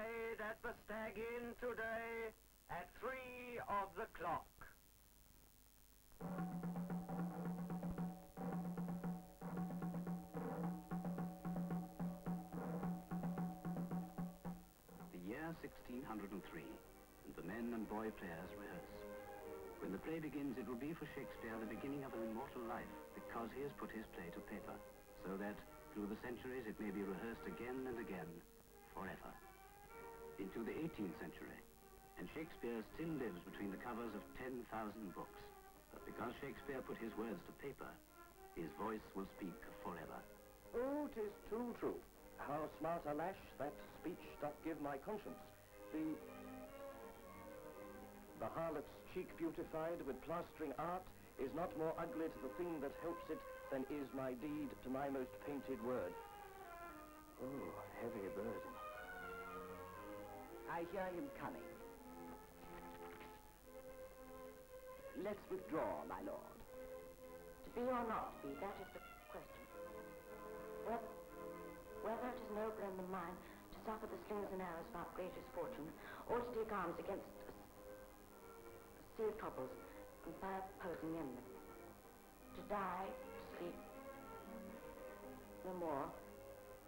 played at the Stag Inn today at 3 of the clock. The year 1603, and the men and boy players rehearse. When the play begins, it will be for Shakespeare the beginning of an immortal life, because he has put his play to paper, so that through the centuries it may be rehearsed again and again, forever. Into the 18th century, and Shakespeare still lives between the covers of 10,000 books. But because Shakespeare put his words to paper, his voice will speak forever. Oh, 'tis too true. How smart a lash that speech doth give my conscience. The harlot's cheek beautified with plastering art is not more ugly to the thing that helps it than is my deed to my most painted word. Oh, heavy burden. I hear him coming. Let's withdraw, my lord. To be or not to be, that is the question. Whether it is nobler in the mind to suffer the slings and arrows of outrageous fortune, or to take arms against a sea of troubles and fire opposing enemy. To die, to sleep, no more.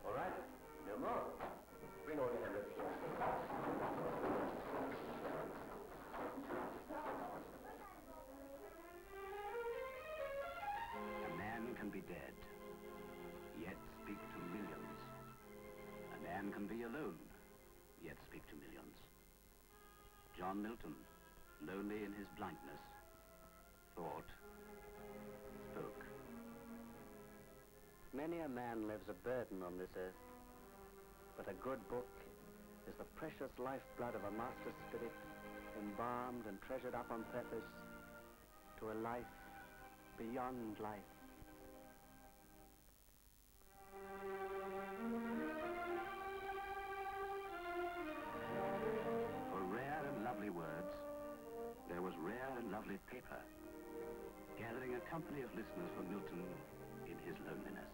All right, no more. Bring all your hands. A man can be dead, yet speak to millions. A man can be alone, yet speak to millions. John Milton, lonely in his blindness, thought, spoke. Many a man lives a burden on this earth, but a good book is the precious lifeblood of a master spirit, embalmed and treasured up on purpose to a life beyond life. For rare and lovely words, there was rare and lovely paper, gathering a company of listeners for Milton in his loneliness.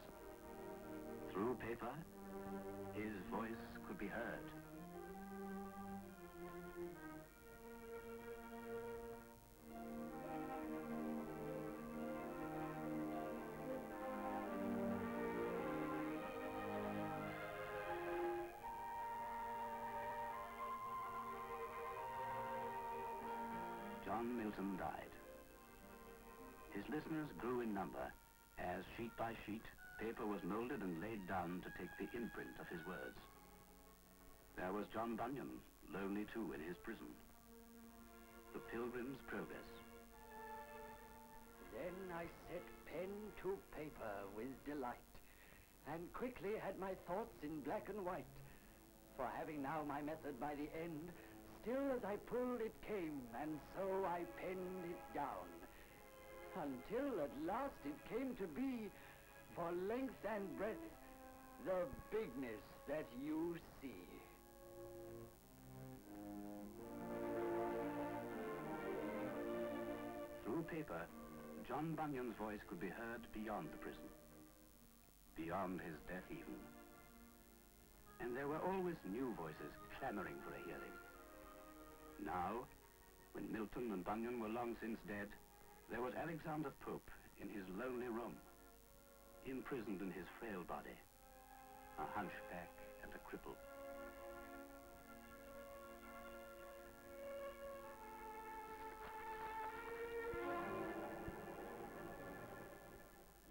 Through paper, his voice could be heard. John Milton died. His listeners grew in number as, sheet by sheet, paper was molded and laid down to take the imprint of his words. There was John Bunyan, lonely too in his prison. The Pilgrim's Progress. Then I set pen to paper with delight, and quickly had my thoughts in black and white. For having now my method by the end, still as I pulled it came, and so I penned it down, until at last it came to be, for length and breadth, the bigness that you see. Through paper, John Bunyan's voice could be heard beyond the prison, beyond his death even. And there were always new voices clamoring for a hearing. Now, when Milton and Bunyan were long since dead, there was Alexander Pope in his lonely room, imprisoned in his frail body, a hunchback and a cripple.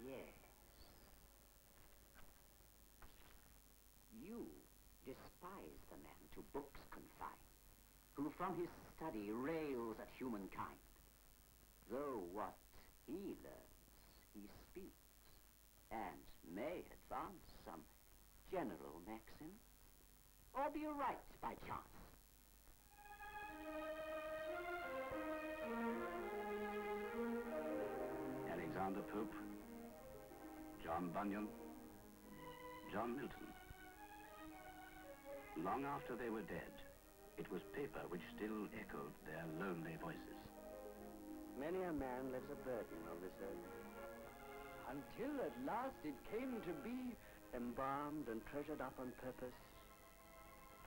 Yes. You despise the man to books confined, who from his study rails at humankind. Though what he learns, he speaks, and may advance some general maxim, or be right by chance. Alexander Pope, John Bunyan, John Milton. Long after they were dead, it was paper which still echoed their lonely voices. Many a man lives a burden on this earth, Until at last it came to be embalmed and treasured up on purpose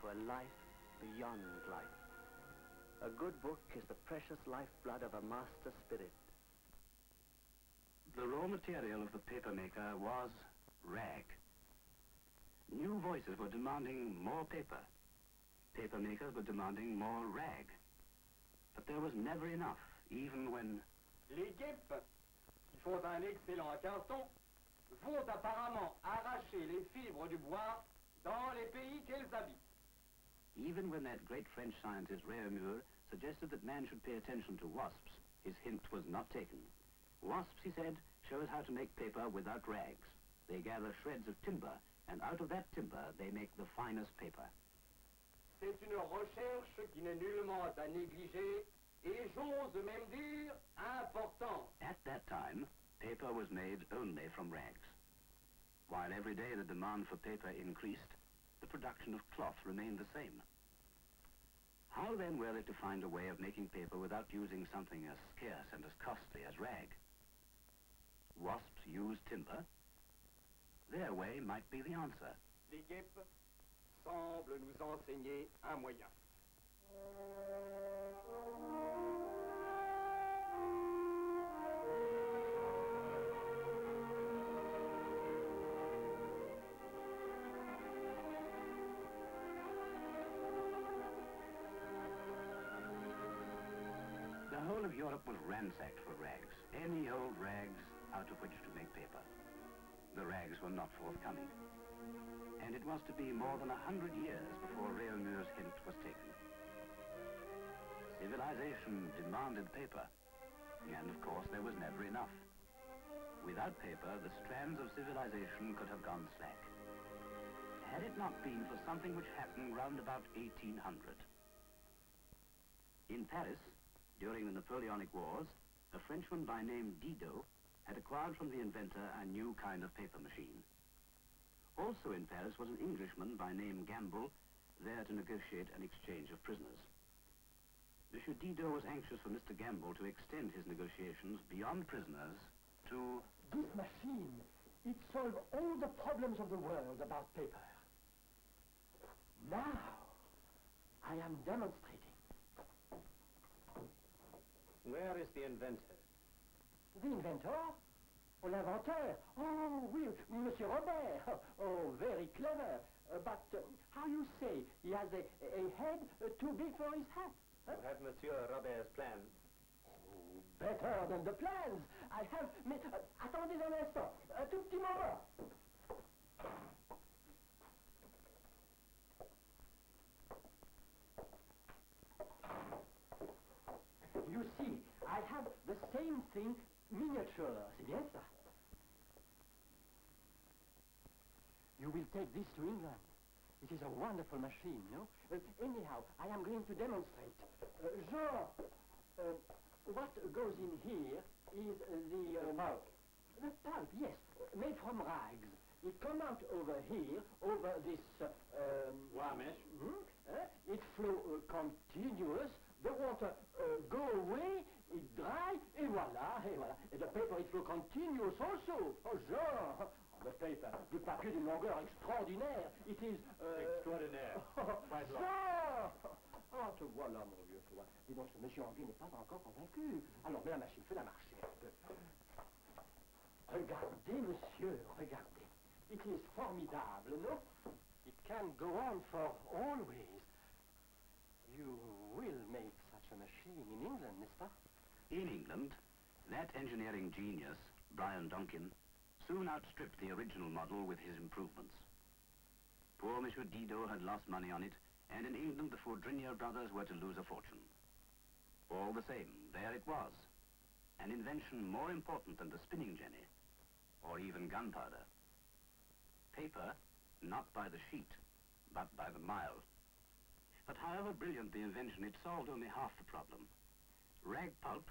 to a life beyond life. A good book is the precious lifeblood of a master spirit. The raw material of the papermaker was rag. New voices were demanding more paper. Papermakers were demanding more rag. But there was never enough, even when... Les guêpes, qui font un excellent carton, vont apparemment arracher les fibres du bois dans les pays qu'elles habitent. Even when that great French scientist Réaumur suggested that man should pay attention to wasps, his hint was not taken. Wasps, he said, show us how to make paper without rags. They gather shreds of timber, and out of that timber they make the finest paper. C'est une recherche qui n'est nullement à négliger et j'ose même dire importante. At that time, paper was made only from rags. While every day the demand for paper increased, the production of cloth remained the same. How then were they to find a way of making paper without using something as scarce and as costly as rag? Wasps use timber. Their way might be the answer. Les guêpes semblent nous enseigner un moyen. The whole of Europe was ransacked for rags, any old rags out of which to make paper. The rags were not forthcoming. And it was to be more than 100 years before Réaumur's hint was taken. Civilization demanded paper, and of course there was never enough. Without paper, the strands of civilization could have gone slack. Had it not been for something which happened round about 1800. In Paris, during the Napoleonic Wars, a Frenchman by name Didot had acquired from the inventor a new kind of paper machine. Also in Paris was an Englishman by name Gamble, there to negotiate an exchange of prisoners. Monsieur Didot was anxious for Mr. Gamble to extend his negotiations beyond prisoners to... This machine, it solves all the problems of the world about paper. Now, I am demonstrating. Where is the inventor? The inventor? Oh, l'inventeur? Oh, oui, Monsieur Robert. Oh, very clever. But how you say? He has a head too big for his hat. You have Monsieur Robert's plan. Oh, better than the plans. I have... Mais, attendez un instant. Un tout petit moment. You see, I have the same thing, miniature. C'est bien ça. You will take this to England. It is a wonderful machine, no? Anyhow, I am going to demonstrate. Jean, what goes in here is the pulp. The pulp, yes, made from rags. It comes out over here, over this... Warmish. It flows continuous. The water go away, it dry, et voilà, et voilà. Et the paper, it flow continuous also. Oh, Jean! The paper, du papier d'une longueur extraordinaire. It is... Extraordinaire. Quite long. Ah, te voilà, mon vieux, te voilà. Dis donc, ce monsieur anglais n'est pas encore convaincu. Alors, mets la machine, fais-la marcher un peu. Regardez, monsieur, regardez. It is formidable, no? It can go on for always. You will make such a machine in England, n'est-ce pas? In England, that engineering genius, Brian Donkin, soon outstripped the original model with his improvements. Poor Monsieur Didot had lost money on it, and in England the Fourdrinier brothers were to lose a fortune. All the same, there it was, an invention more important than the spinning jenny, or even gunpowder. Paper, not by the sheet, but by the mile. But however brilliant the invention, it solved only half the problem. Rag pulp,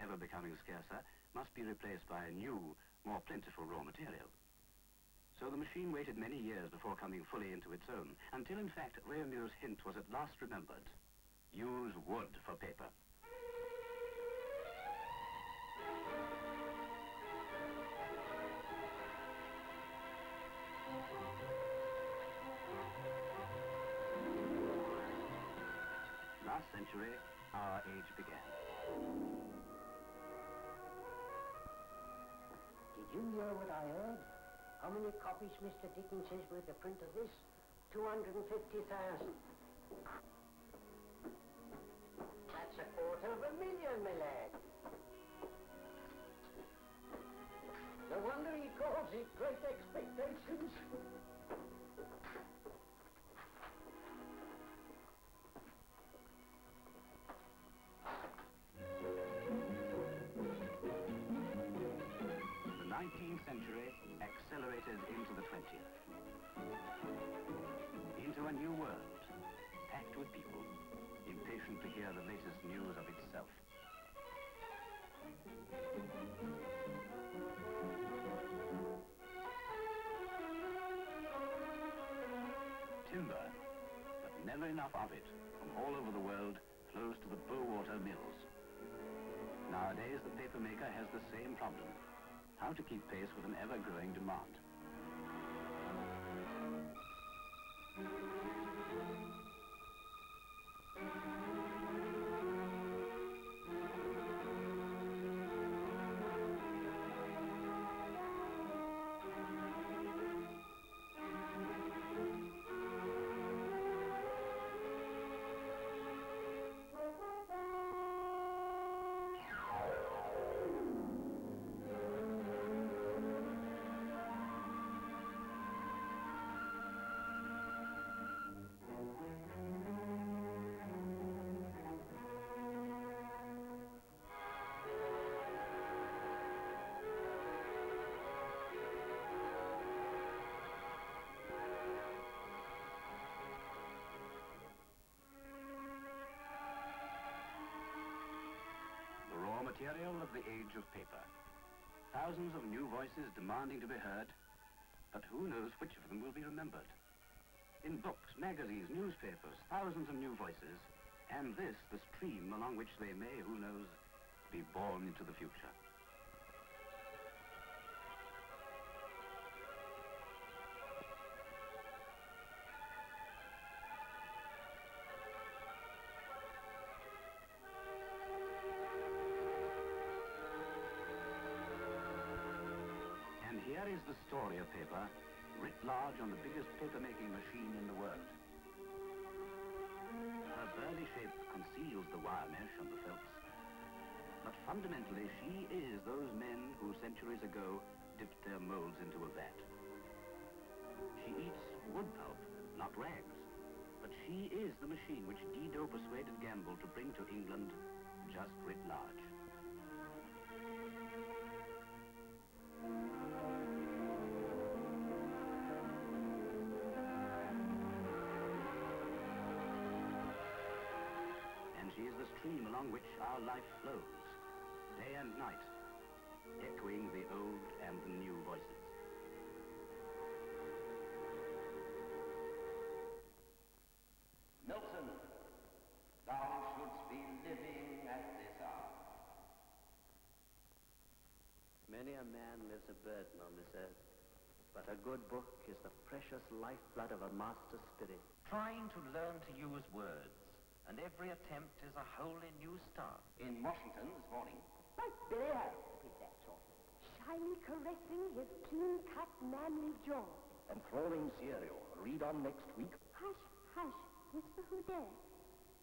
ever becoming scarcer, must be replaced by a new, more plentiful raw material. So the machine waited many years before coming fully into its own, until in fact Réaumur's hint was at last remembered. Use wood for paper. century, our age began. Did you hear what I heard? How many copies Mr. Dickens says worth the print of this? 250,000. That's $250,000, my lad. No wonder he calls it Great Expectations. The 19th century accelerated into the 20th. Into a new world, packed with people, impatient to hear the latest news of itself. Timber, but never enough of it, from all over the world, flows to the Bowater mills. Nowadays, the papermaker has the same problem: how to keep pace with an ever-growing demand. Material of the age of paper. Thousands of new voices demanding to be heard, but who knows which of them will be remembered? In books, magazines, newspapers, thousands of new voices, and this, the stream along which they may, who knows, be born into the future. Here is the story of paper, writ large on the biggest paper-making machine in the world. Her burly shape conceals the wire mesh and the felts, but fundamentally she is those men who centuries ago dipped their molds into a vat. She eats wood pulp, not rags, but she is the machine which Dido persuaded Gamble to bring to England, just writ large. She is the stream along which our life flows, day and night, echoing the old and the new voices. Milton, thou shouldst be living at this hour. Many a man lives a burden on this earth, but a good book is the precious lifeblood of a master spirit. Trying to learn to use words, and every attempt is a wholly new start. In Washington this morning. Like Billy Harris with that sort. Shyly caressing his clean-cut, manly jaw. Enthralling serial. Read on next week. Hush, hush. Whisper who dares.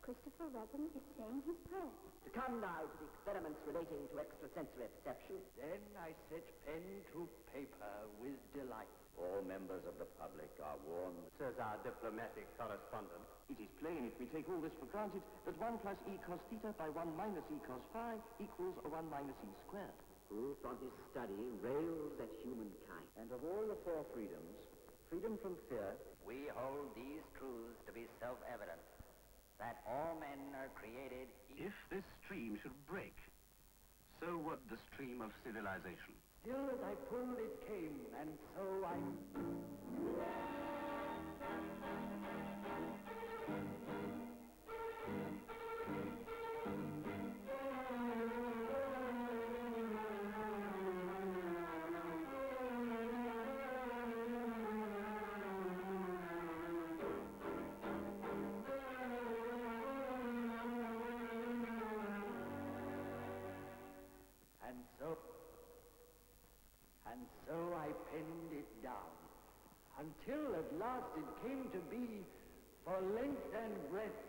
Christopher Robin is saying his prayers. To come now to the experiments relating to extrasensory perception. Then I set pen to paper with delight. All members of the public are warned, Says our diplomatic correspondent. it is plain, if we take all this for granted, that 1 plus e cos theta by 1 minus e cos phi equals 1 minus e squared. Who from his study rails at humankind. And of all the 4 freedoms, freedom from fear, We hold these truths to be self-evident, that all men are created equal. If this stream should break, so would the stream of civilization. Still as I pulled it came, and so I... so I penned it down, until at last it came to be, for length and breadth,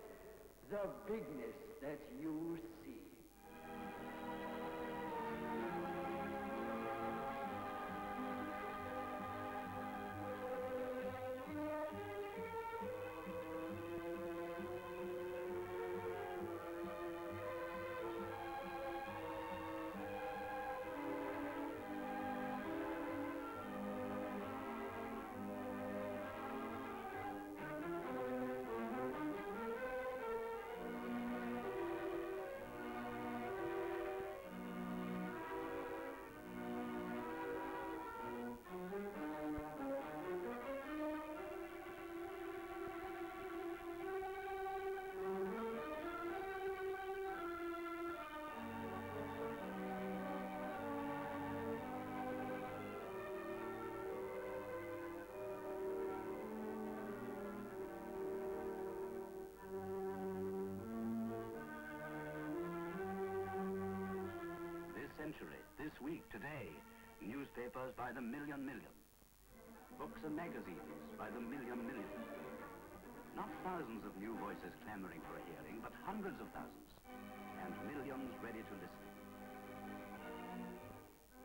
the bigness that you see. Century, this week, today, newspapers by the million. Books and magazines by the million. Not thousands of new voices clamoring for a hearing, but hundreds of thousands, and millions ready to listen.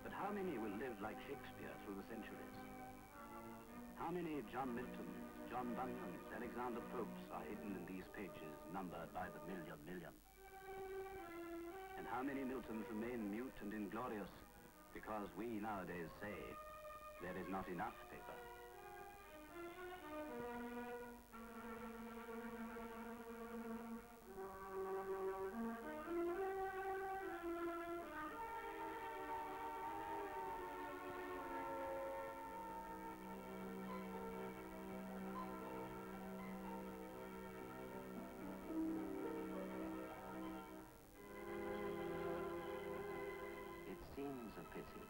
But how many will live like Shakespeare through the centuries? How many John Miltons, John Bunyans, Alexander Popes are hidden in these pages numbered by the million? And how many Miltons remain mute and inglorious because we nowadays say there is not enough paper? It seems a pity